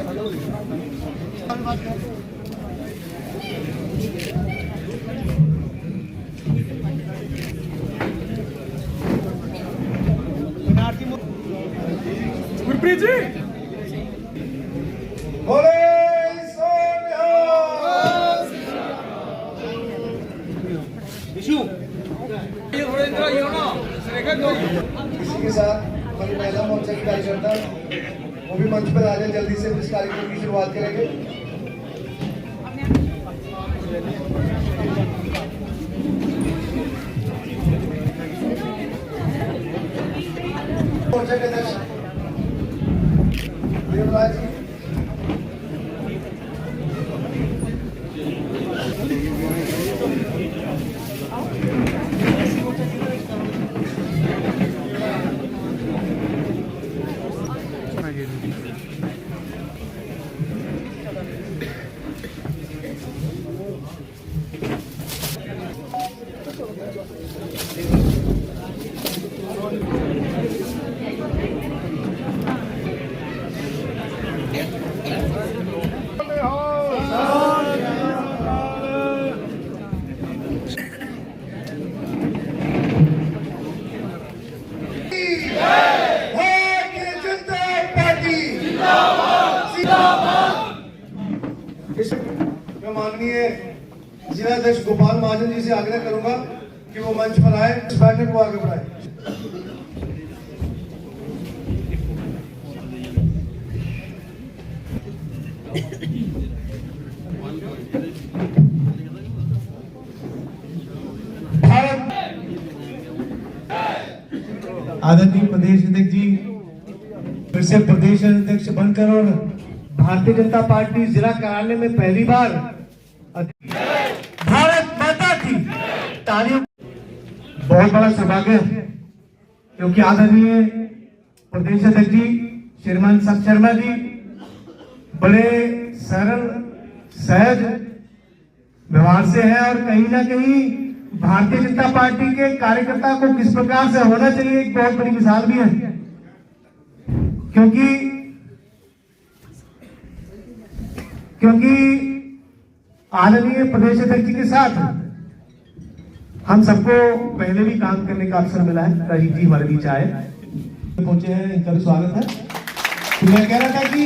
गुरप्रीत जी इसी के साथ हमारी महिला मोर्चा की कार्यकर्ता वो भी मंच पर आ जाए जल्दी से, इस कार्यक्रम की शुरुआत करेंगे। मोर्चा के अध्यक्ष देवराज जी, मैं माननीय जिलाध्यक्ष गोपाल महाजन जी से आग्रह करूंगा कि वो मंच पर आए, इस बैठक को आगे बढ़ाए। आदरणीय प्रदेश अध्यक्ष जी फिर से प्रदेश अध्यक्ष बनकर और भारतीय जनता पार्टी जिला कार्यालय में पहली बार भारत माता की तालियों, बहुत बड़ा सौभाग्य क्योंकि आदरणीय प्रदेश अध्यक्ष जी श्रीमान सत शर्मा जी बड़े सरल सहज व्यवहार से है और कहीं ना कहीं भारतीय जनता पार्टी के कार्यकर्ता को किस प्रकार से होना चाहिए एक बहुत बड़ी मिसाल भी है, क्योंकि आदरणीय प्रदेश अध्यक्ष जी के साथ हम सबको पहले भी काम करने का अवसर मिला है। राजीव जी हमारे बीच आए पहुंचे हैं, इनका भी स्वागत है। तो मैं कह रहा था कि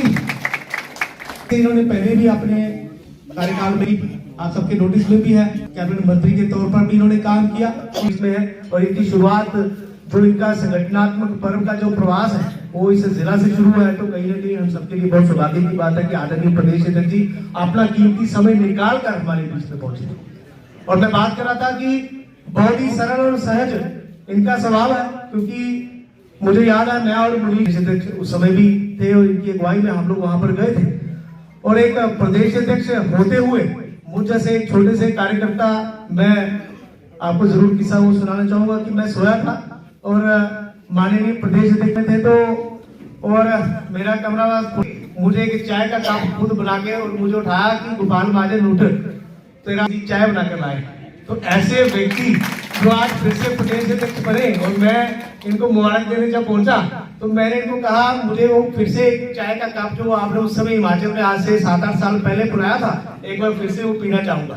इन्होंने पहले भी अपने कार्यकाल में आप सबके नोटिस में भी है, कैबिनेट मंत्री के तौर पर भी इन्होंने काम किया इसमें है। और इनकी शुरुआत जो इनका संगठनात्मक पर्व का जो प्रवास है वो इस जिला से शुरू है, तो कहीं ना कहीं हम सबके लिए बहुत सौभाग्य की बात है कि आदरणीय प्रदेश अध्यक्ष जी अपना कीमती समय निकाल कर हमारे बीच में पहुंचे। और मैं बात कर रहा था कि बहुत ही सरल और सहज इनका स्वभाव है, क्योंकि मुझे याद है मैं और प्रदेश अध्यक्ष उस समय भी थे और इनकी अगुवाई में हम लोग वहां पर गए थे। और एक प्रदेश अध्यक्ष होते हुए मुझ जैसे एक छोटे से कार्यकर्ता, मैं आपको जरूर किस्सा वो सुनाना चाहूंगा कि मैं सोया था और माननीय प्रदेश अध्यक्ष थे तो, और मेरा कमरा मुझे एक चाय का कप खुद बना के और मुझे उठाया कि गोपाल महाजन उठ तेरा चाय बना कर लाए। तो ऐसे व्यक्ति जो आज फिर से प्रदेश अध्यक्ष बने और मैं इनको मुबारक देने जब पहुंचा तो मैंने इनको कहा मुझे वो फिर से चाय का कप जो आपने उस समय हिमाचल में आज से 7-8 साल पहले बनाया था, एक बार फिर से वो पीना चाहूंगा।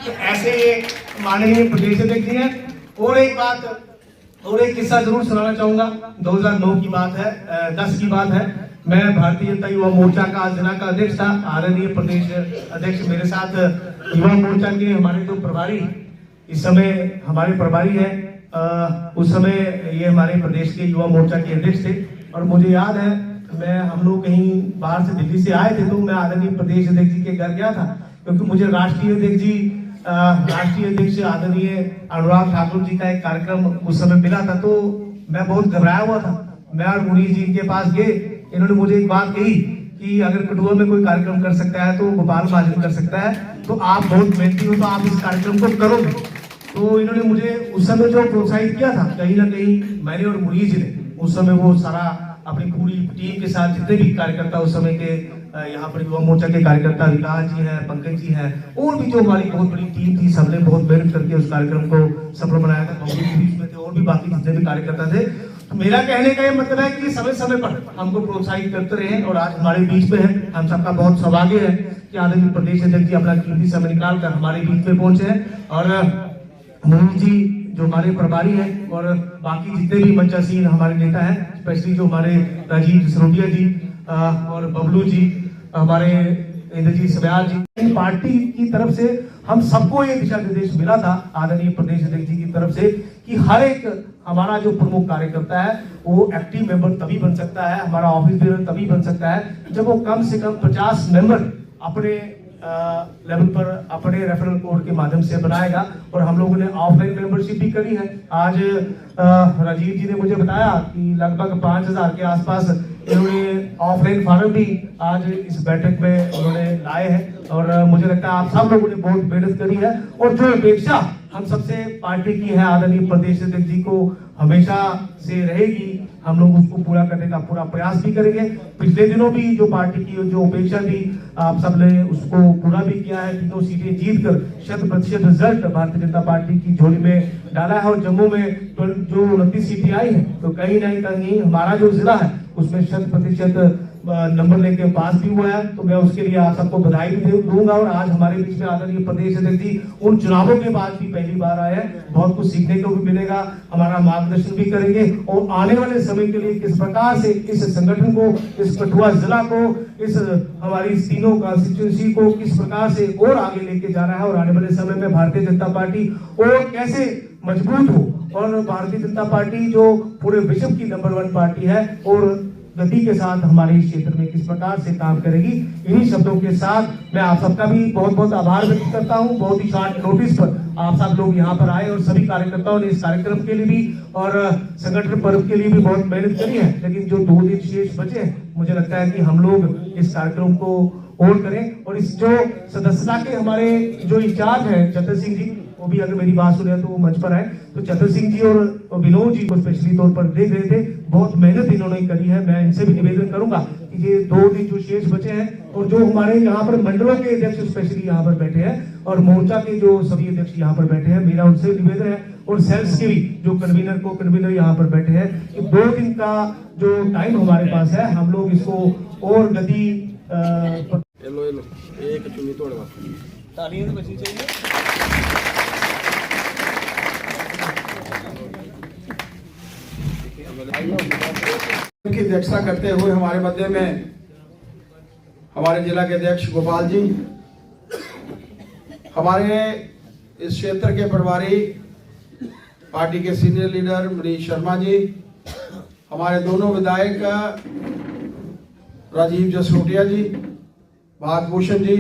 तो ऐसे माननीय प्रदेश अध्यक्ष हैं। और एक बात और एक किस्सा जरूर सुनाना चाहूंगा। 2009 की बात है, 10 की बात है। मैं भारतीय जनता युवा मोर्चा का जिला का अध्यक्ष था। आदरणीय प्रदेश अध्यक्ष मेरे साथ युवा मोर्चा के हमारे जो प्रभारी इस समय हमारे प्रभारी हैं, उस समय ये हमारे प्रदेश के युवा मोर्चा के अध्यक्ष थे। और मुझे याद है हम लोग कहीं बाहर से दिल्ली से आए थे तो मैं आदरणीय प्रदेश अध्यक्ष जी के घर गया था, क्योंकि मुझे राष्ट्रीय अध्यक्ष आदरणीय अनुराग ठाकुर जी का एक कार्यक्रम उस समय मिला था। तो मैं बहुत घबराया हुआ था। मैं और मुनीर जी के पास गए, इन्होंने मुझे एक बात कही कि अगर कठुआ में कोई कार्यक्रम कर सकता है तो गोपाल महाजन कर सकता है, तो आप बहुत मेहनती हो तो आप इस कार्यक्रम को करोगे। तो इन्होंने मुझे उस समय जो प्रोत्साहित किया था, कहीं ना कहीं मैंने और मुनीर जी ने उस समय वो सारा अपनी पूरी टीम के साथ जितने भी कार्यकर्ता उस समय के यहाँ पर युवा मोर्चा के कार्यकर्ता विकास जी हैं, पंकज जी हैं, और भी जो हमारी बहुत बड़ी टीम थी, सबने बहुत मेहनत करके उस कार्यक्रम को सफल बनाया था। कांग्रेस के बीच में थे और भी बाकी जितने भी कार्यकर्ता थे। मेरा कहने का ये मतलब है कि समय समय पर हमको प्रोत्साहित करते रहे और आज हमारे बीच में है। हम सबका बहुत सौभाग्य है कि आदरणीय प्रदेश अध्यक्ष जी अपना कीमती समय निकाल कर हमारे बीच में पहुंचे हैं और मोहित जी जो हमारे प्रभारी हैं और बाकी जितने भी मंचासीन हमारे नेता हैं, स्पेशली जो हमारे राजीव जसरोटिया जी और बबलू जी, हमारे इंद्रजीत सब्याल जी, पार्टी की तरफ से हम सबको ये दिशा निर्देश मिला था आदरणीय प्रदेश अध्यक्ष जी की तरफ से कि हर एक हमारा जो प्रमुख कार्यकर्ता है वो एक्टिव मेंबर तभी बन सकता है, हमारा ऑफिस बेयर तभी बन सकता है जब वो कम से कम 50 मेंबर अपने लेवल पर अपने रेफरल कोड के माध्यम से बनाएगा। और हम लोगों ने ऑफलाइन मेंबरशिप भी करी है। आज राजीव जी ने मुझे बताया कि लगभग 5000 के आसपास इन्होंने ऑफलाइन फॉर्म भी आज इस बैठक में उन्होंने लाए हैं और मुझे लगता है आप सब लोगों ने बहुत मेहनत करी है और जो अपेक्षा हम सबसे पार्टी की है आदरणीय प्रदेश अध्यक्ष जी को हमेशा से रहेगी, हम लोग उसको पूरा करने का पूरा प्रयास भी करेंगे। पिछले दिनों भी जो पार्टी की जो अपेक्षा थी आप सब ने उसको पूरा भी किया है। तीनों सीटें जीतकर 100% रिजल्ट भारतीय जनता पार्टी की झोली में डाला है और जम्मू में जो 29 सीटें आई है तो कहीं ना कहीं हमारा जो जिला है उसमें 100% नंबर लेके पास भी हुआ है। तो मैं उसके लिए आप सबको बधाई भी दूंगा और आज हमारे बीच में आदरणीय प्रदेश अध्यक्ष जी उन चुनावों के बाद भी पहली बार आए हैं। बहुत कुछ सीखने को भी मिलेगा, हमारा मार्गदर्शन भी करेंगे और आने वाले समय के लिए किस प्रकार से इस संगठन को, इस कठुआ जिला को, इस हमारी तीनों कॉन्स्टिट्यूंसी को किस प्रकार से और आगे लेके जाना है और आने वाले समय में भारतीय जनता पार्टी और कैसे मजबूत हो और भारतीय जनता पार्टी जो पूरे विश्व की नंबर 1 पार्टी है और गति के साथ हमारे क्षेत्र में किस प्रकार से काम करेगी। इन्हीं शब्दों के साथ मैं आप सबका भी बहुत बहुत आभार व्यक्त करता हूं। बहुत ही शॉर्ट नोटिस पर आप सब लोग यहां पर आए और सभी कार्यकर्ताओं ने इस कार्यक्रम के लिए भी और संगठन पर्व के लिए भी बहुत मेहनत करी है। लेकिन जो 2 दिन शेष बचे हैं मुझे लगता है कि हम लोग इस कार्यक्रम को और करें और इस जो सदस्यता के हमारे जो इंचार्ज हैं चतर सिंह जी, वो भी अगर मेरी बात सुने तो वो मंच पर आए। तो चतर सिंह जी और विनोद जी को स्पेशली तौर पर देख रहे थे, बहुत मेहनत इन्होंने करी है। मैं इनसे भी निवेदन करूंगा कि ये 2 दिन जो शेष बचे हैं और जो हमारे यहाँ पर मंडलों के अध्यक्ष स्पेशली यहाँ पर बैठे हैं और मोर्चा के जो सभी अध्यक्ष यहाँ पर बैठे हैं, मेरा उनसे निवेदन है और सेल्स के भी जो कन्वीनर यहाँ पर बैठे हैं कि 2 दिन का जो टाइम हमारे पास है हम लोग इसको और गति एक चुनी तोड़ तालियां बची चाहिए। की अध्यक्षता करते हुए हमारे मध्य में हमारे जिला के अध्यक्ष गोपाल जी, हमारे इस क्षेत्र के प्रभारी पार्टी के सीनियर लीडर मनीष शर्मा जी, हमारे दोनों विधायक राजीव जसरोटिया जी, भागभूषण जी,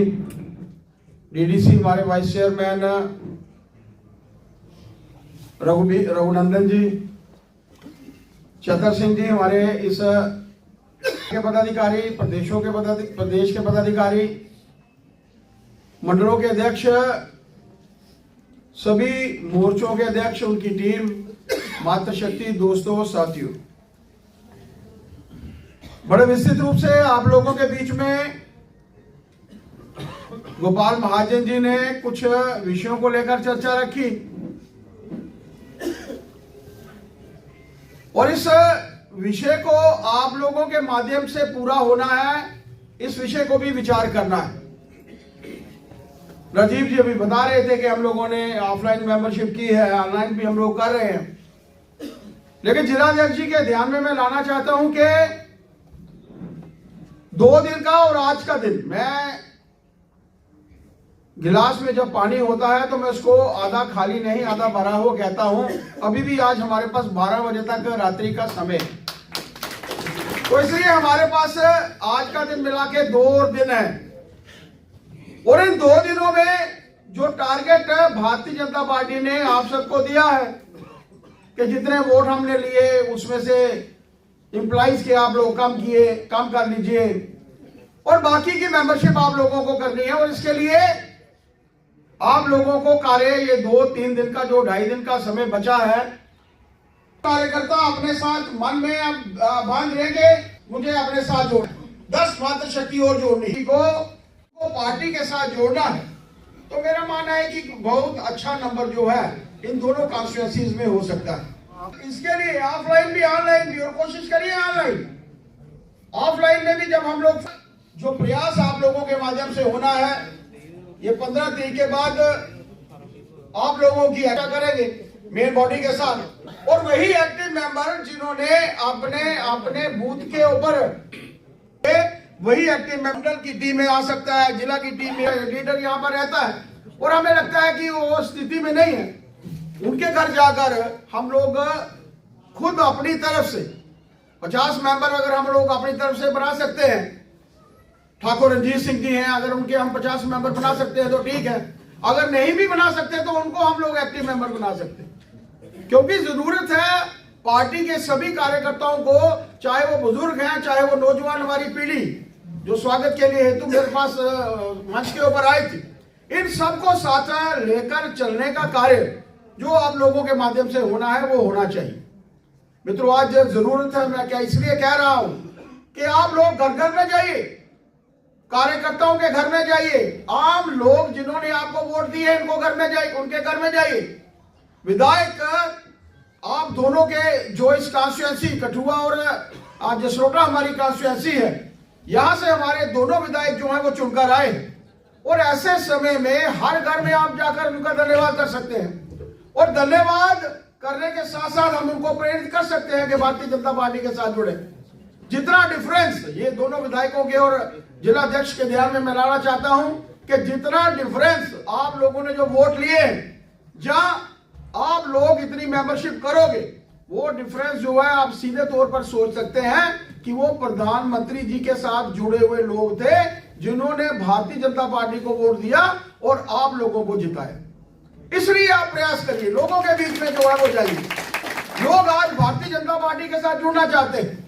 डीडीसी हमारे वाइस चेयरमैन रघुनंदन जी, चतर सिंह जी, हमारे इस के पदाधिकारी, प्रदेश के पदाधिकारी, मंडलों के अध्यक्ष, सभी मोर्चों के अध्यक्ष, उनकी टीम, मातृशक्ति, दोस्तों, साथियों, बड़े विस्तृत रूप से आप लोगों के बीच में गोपाल महाजन जी ने कुछ विषयों को लेकर चर्चा रखी और इस विषय को आप लोगों के माध्यम से पूरा होना है, इस विषय को भी विचार करना है। राजीव जी अभी बता रहे थे कि हम लोगों ने ऑफलाइन मेंबरशिप की है, ऑनलाइन भी हम लोग कर रहे हैं, लेकिन जिलाध्यक्ष जी के ध्यान में मैं लाना चाहता हूं कि 2 दिन का और आज का दिन, मैं गिलास में जब पानी होता है तो मैं उसको आधा खाली नहीं आधा भरा हुआ कहता हूं। अभी भी आज हमारे पास 12 बजे तक रात्रि का समय, तो इसलिए हमारे पास आज का दिन मिला के 2 दिन है और इन 2 दिनों में जो टारगेट भारतीय जनता पार्टी ने आप सबको दिया है कि जितने वोट हमने लिए उसमें से इंप्लाइज के आप लोग कम कर लीजिए और बाकी की मेंबरशिप आप लोगों को करनी है और इसके लिए आप लोगों को कार्य ये 2-3 दिन का जो 2.5 दिन का समय बचा है, कार्यकर्ता अपने साथ मन में अब बांध लेंगे, मुझे अपने साथ जोड़ 10 मातृशक्ति और जोड़नी को पार्टी के साथ जोड़ना है। तो मेरा मानना है कि बहुत अच्छा नंबर जो है इन दोनों कॉन्स्टिट्यूएंसीज में हो सकता है। इसके लिए ऑफलाइन भी ऑनलाइन भी और कोशिश करिए ऑनलाइन। ऑफलाइन में भी जब हम लोग जो प्रयास आप लोगों के माध्यम से होना है, ये 15 तारीख के बाद आप लोगों की ऐसा करेंगे मेन बॉडी के साथ, और वही एक्टिव मेंबर जिन्होंने अपने अपने बूथ के ऊपर, वही एक्टिव मेंबर की टीम में आ सकता है, जिला की टीम में लीडर यहाँ पर रहता है, और हमें लगता है कि वो स्थिति में नहीं है, उनके घर जाकर हम लोग खुद अपनी तरफ से 50 मेंबर अगर हम लोग अपनी तरफ से बना सकते हैं, ठाकुर रंजीत सिंह जी हैं, अगर उनके हम 50 मेंबर बना सकते हैं तो ठीक है, अगर नहीं भी बना सकते तो उनको हम लोग एक्टिव मेंबर बना सकते हैं, क्योंकि जरूरत है पार्टी के सभी कार्यकर्ताओं को, चाहे वो बुजुर्ग हैं, चाहे वो नौजवान हमारी पीढ़ी जो स्वागत के लिए हेतु मेरे पास मंच के ऊपर आई थी, इन सबको साथ लेकर चलने का कार्य जो आप लोगों के माध्यम से होना है वो होना चाहिए। मित्रों, आज जरूरत है, मैं क्या इसलिए कह रहा हूं कि आप लोग घर घर में जाइए, कार्यकर्ताओं के घर में जाइए, आम लोग जिन्होंने आपको वोट दिए इनको घर में जाइए, उनके घर में जाइए। विधायक आप दोनों के जो इस कॉन्स्टिट्यूएंसी कठुआ और जसरोटा हमारी कॉन्स्टिट्यूएंसी है, यहां से हमारे दोनों विधायक जो हैं वो चुनकर आए, और ऐसे समय में हर घर में आप जाकर उनका धन्यवाद कर सकते हैं, और धन्यवाद करने के साथ साथ हम उनको प्रेरित कर सकते हैं कि भारतीय जनता पार्टी के साथ जुड़े। जितना डिफरेंस ये दोनों विधायकों के और जिला अध्यक्ष के ध्यान में मैं लाना चाहता हूं कि जितना डिफरेंस आप लोगों ने जो वोट लिए, जहां आप लोग इतनी मेंबरशिप करोगे, वो डिफरेंस जो है आप सीधे तौर पर सोच सकते हैं कि वो प्रधानमंत्री जी के साथ जुड़े हुए लोग थे जिन्होंने भारतीय जनता पार्टी को वोट दिया और आप लोगों को जिताया। इसलिए आप प्रयास करिए, लोगों के बीच में जो है वो जाइए। लोग आज भारतीय जनता पार्टी के साथ जुड़ना चाहते हैं।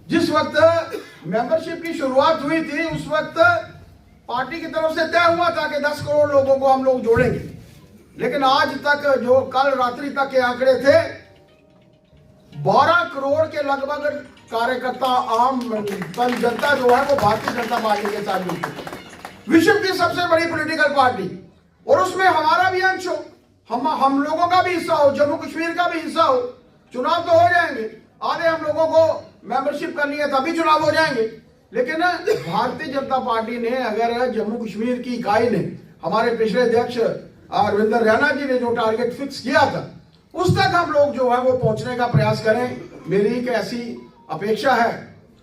जिस वक्त मेंबरशिप की शुरुआत हुई थी उस वक्त पार्टी की तरफ से तय हुआ था कि 10 करोड़ लोगों को हम लोग जोड़ेंगे, लेकिन आज तक जो कल रात्रि तक के आंकड़े थे 12 करोड़ के लगभग कार्यकर्ता, आम जनता जो है वो भारतीय जनता पार्टी के साथ जुड़ी। विश्व की सबसे बड़ी पॉलिटिकल पार्टी, और उसमें हमारा भी अंश हो, हम लोगों का भी हिस्सा हो, जम्मू कश्मीर का भी हिस्सा हो। चुनाव तो हो जाएंगे, आधे हम लोगों को मेंबरशिप करनी है तभी चुनाव हो जाएंगे, लेकिन भारतीय जनता पार्टी ने अगर जम्मू कश्मीर की इकाई ने, हमारे पिछले अध्यक्ष रविंदर रैना जी ने जो टारगेट फिक्स किया था, उस तक हम लोग जो है वो पहुंचने का प्रयास करें, मेरी एक ऐसी अपेक्षा है।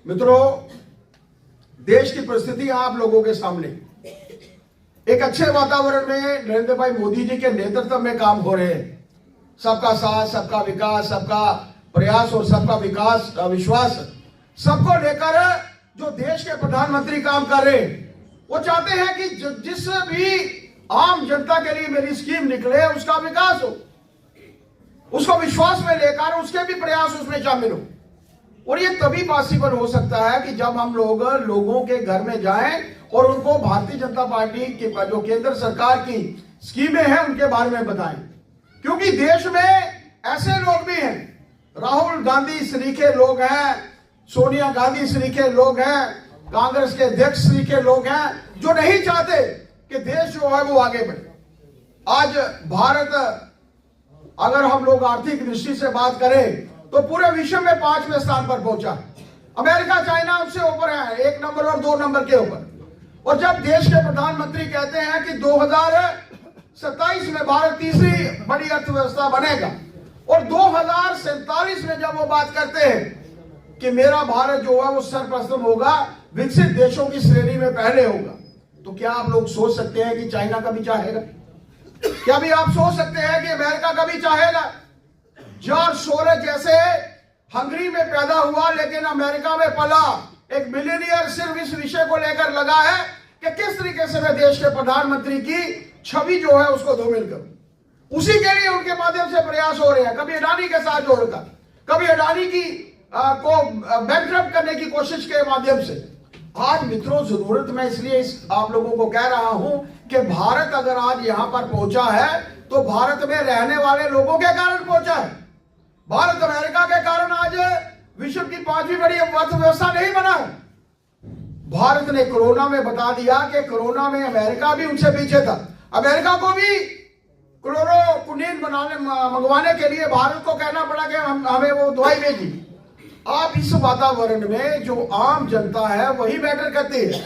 मित्रों, देश की परिस्थिति आप लोगों के सामने, एक अच्छे वातावरण में नरेंद्र भाई मोदी जी के नेतृत्व में काम हो रहे हैं। सबका साथ, सबका विकास, सबका प्रयास और सबका विकास विश्वास, सबको लेकर जो देश के प्रधानमंत्री काम कर रहे हैं, वो चाहते हैं कि जिस भी आम जनता के लिए मेरी स्कीम निकले उसका विकास हो, उसको विश्वास में लेकर उसके भी प्रयास उसमें शामिल हो। और ये तभी पॉसिबल हो सकता है कि जब हम लोग लोगों के घर में जाएं और उनको भारतीय जनता पार्टी की जो केंद्र सरकार की स्कीमें हैं उनके बारे में बताएं, क्योंकि देश में ऐसे लोग भी हैं, राहुल गांधी सरीखे लोग हैं, सोनिया गांधी सरीखे लोग हैं, कांग्रेस के अध्यक्ष सरीखे लोग हैं, जो नहीं चाहते कि देश जो है वो आगे बढ़े। आज भारत अगर हम लोग आर्थिक दृष्टि से बात करें तो पूरे विश्व में 5वें स्थान पर पहुंचा। अमेरिका, चाइना उससे ऊपर है, 1 नंबर और 2 नंबर के ऊपर। और जब देश के प्रधानमंत्री कहते हैं कि 2027 में भारत तीसरी बड़ी अर्थव्यवस्था बनेगा, और 2047 में जब वो बात करते हैं कि मेरा भारत जो है वो सर्वप्रथम होगा, विकसित देशों की श्रेणी में पहले होगा, तो क्या आप लोग सोच सकते हैं कि चाइना कभी चाहेगा? क्या भी आप सोच सकते हैं कि अमेरिका कभी चाहेगा? जॉर्ज सोरोस जैसे हंगरी में पैदा हुआ लेकिन अमेरिका में पला एक मिलियनियर सिर्फ इस विषय को लेकर लगा है कि किस तरीके से मैं देश के प्रधानमंत्री की छवि जो है उसको धूमिल करूं। उसी के लिए उनके माध्यम से प्रयास हो रहे हैं, कभी अडानी के साथ जोड़कर, कभी अडानी की को बैंकरप्ट करने की कोशिश के माध्यम से। आज मित्रों, जरूरत मैं इसलिए आप लोगों को कह रहा हूं कि भारत अगर आज यहां पर पहुंचा है तो भारत में रहने वाले लोगों के कारण पहुंचा है। भारत अमेरिका के कारण आज विश्व की 5वीं बड़ी अर्थव्यवस्था नहीं बना है। भारत ने कोरोना में बता दिया कि कोरोना में अमेरिका भी उनसे पीछे था। अमेरिका को भी क्लोरोक्विनीन मंगवाने के लिए भारत को कहना पड़ा कि हमें वो दवाई भेजी। आप इस वातावरण में जो आम जनता है वही मैटर करती है,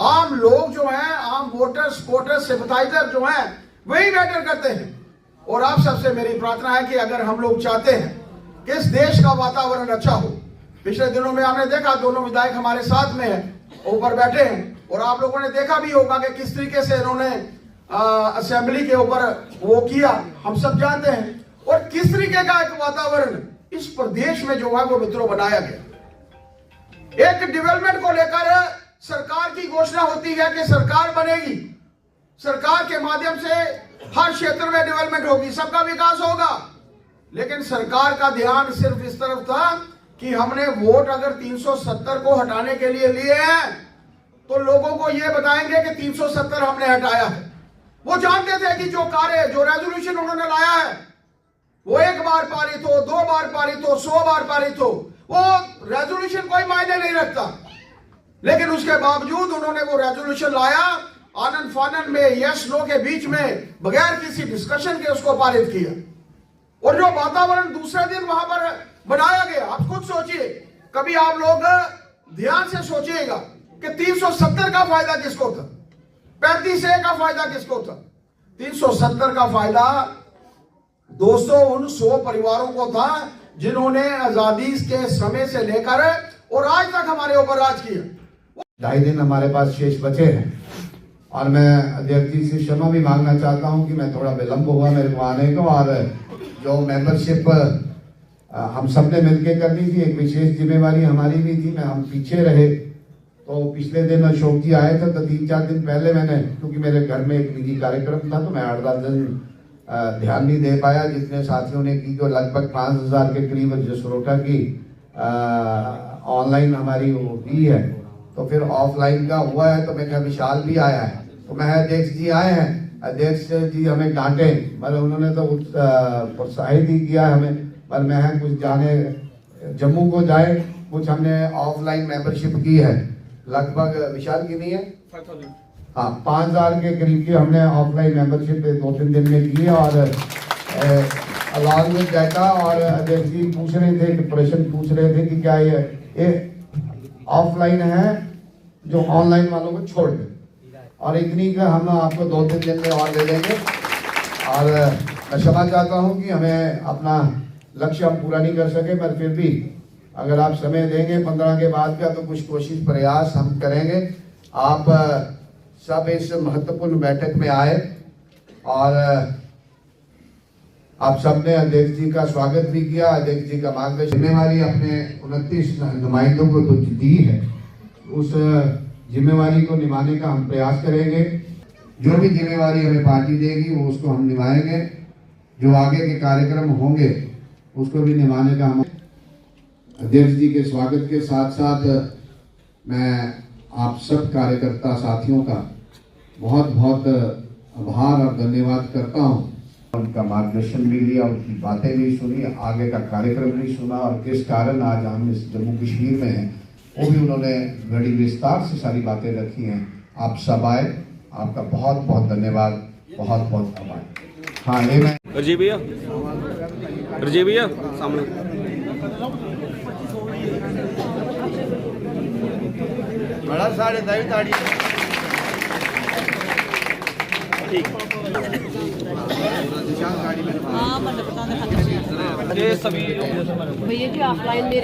आम लोग जो हैं, आम वोटर्स सिंपथाइजर जो हैं वही मैटर करते हैं। और आप सबसे मेरी प्रार्थना है कि अगर हम लोग चाहते हैं कि इस देश का वातावरण अच्छा हो, पिछले दिनों में हमने देखा दोनों विधायक हमारे साथ में है, ऊपर बैठे हैं, और आप लोगों ने देखा भी होगा कि किस तरीके से इन्होंने असेंबली के ऊपर वो किया, हम सब जानते हैं। और किस तरीके का एक वातावरण इस प्रदेश में जो है वो मित्रों बनाया गया। एक डेवलपमेंट को लेकर सरकार की घोषणा होती है कि सरकार बनेगी, सरकार के माध्यम से हर क्षेत्र में डेवलपमेंट होगी, सबका विकास होगा। लेकिन सरकार का ध्यान सिर्फ इस तरफ था कि हमने वोट अगर 370 को हटाने के लिए लिए हैं तो लोगों को यह बताएंगे कि 370 हमने हटाया है। वो जानते थे कि जो रेजोल्यूशन उन्होंने लाया है वो एक बार पारित हो, 2 बार पारित हो, 100 बार पारित हो, वो रेजोल्यूशन कोई मायने नहीं रखता। लेकिन उसके बावजूद उन्होंने वो रेजोल्यूशन लाया, आनंद फानन में यस नो के बीच में बगैर किसी डिस्कशन के उसको पारित किया। और जो वातावरण दूसरे दिन वहां पर बनाया गया, आप खुद सोचिए, कभी आप लोग ध्यान से सोचिएगा कि 370 का फायदा किसको था, 35A का फायदा किसको था। 370 का फायदा दोस्तों उन 100 परिवारों को था जिन्होंने आजादी के समय से लेकर और आज तक हमारे ऊपर राज किया। 2.5 दिन हमारे पास शेष बचे हैं और मैं अध्यक्ष जी से क्षमा भी मांगना चाहता हूं कि मैं थोड़ा विलंब हुआ मेरे को आने को। और जो मेंबरशिप हम सब ने मिलकर करनी थी, एक विशेष जिम्मेवारी हमारी भी थी, हम पीछे रहे। तो पिछले दिन अशोक जी आए थे तो 3-4 दिन पहले मैंने, क्योंकि मेरे घर में एक निजी कार्यक्रम था तो मैं 8-10 दिन ध्यान नहीं दे पाया। जितने साथियों ने की, जो लगभग 5,000 के करीब जसरोटा की ऑनलाइन हमारी वो हुई है, तो फिर ऑफलाइन का हुआ है। तो मैं कहा विशाल भी आया है, तो मैं अध्यक्ष जी आए हैं, अध्यक्ष जी हमें डांटे, मतलब उन्होंने तो प्रोत्साहित ही किया हमें, पर मैं कुछ जाने जम्मू को जाए, कुछ हमने ऑफलाइन मेंबरशिप की है, लगभग विशाल की नहीं है 5,000 के करीब की हमने ऑफलाइन मेंबरशिप 2-3 दिन में की है। और अलॉन्ग विद डाटा, और अध्यक्ष जी पूछ रहे थे कि प्रश्न पूछ रहे थे कि क्या ये ऑफलाइन है जो ऑनलाइन वालों को छोड़ दे, और इतनी का हम आपको 2-3 दिन में और दे देंगे। और मैं क्षमा चाहता हूं कि हमें अपना लक्ष्य हम पूरा नहीं कर सके, पर फिर भी अगर आप समय देंगे 15 के बाद का तो कुछ कोशिश प्रयास हम करेंगे। आप सब इस महत्वपूर्ण बैठक में आए और आप सबने अध्यक्ष जी का स्वागत भी किया, अध्यक्ष जी का मार्गदर्शन। जिम्मेवारी अपने 29 नुमाइंदों को तो दी है, उस जिम्मेवारी को निभाने का हम प्रयास करेंगे। जो भी जिम्मेवारी हमें पार्टी देगी वो उसको हम निभाएंगे, जो आगे के कार्यक्रम होंगे उसको भी निभाने का हम। अध्यक्ष जी के स्वागत के साथ साथ मैं आप सब कार्यकर्ता साथियों का बहुत बहुत आभार और धन्यवाद करता हूं। उनका मार्गदर्शन भी लिया, उनकी बातें भी सुनी, आगे का कार्यक्रम भी सुना, और किस कारण आज हम इस जम्मू कश्मीर में हैं वो भी उन्होंने बड़ी विस्तार से सारी बातें रखी हैं। आप सब आए, आपका बहुत बहुत धन्यवाद, बहुत बहुत आभार। हाँ, ये मैं रजी भैया सामने बड़ा साढ़े दाई ताड़ी ठीक ये सभी भैया जी ऑफलाइन में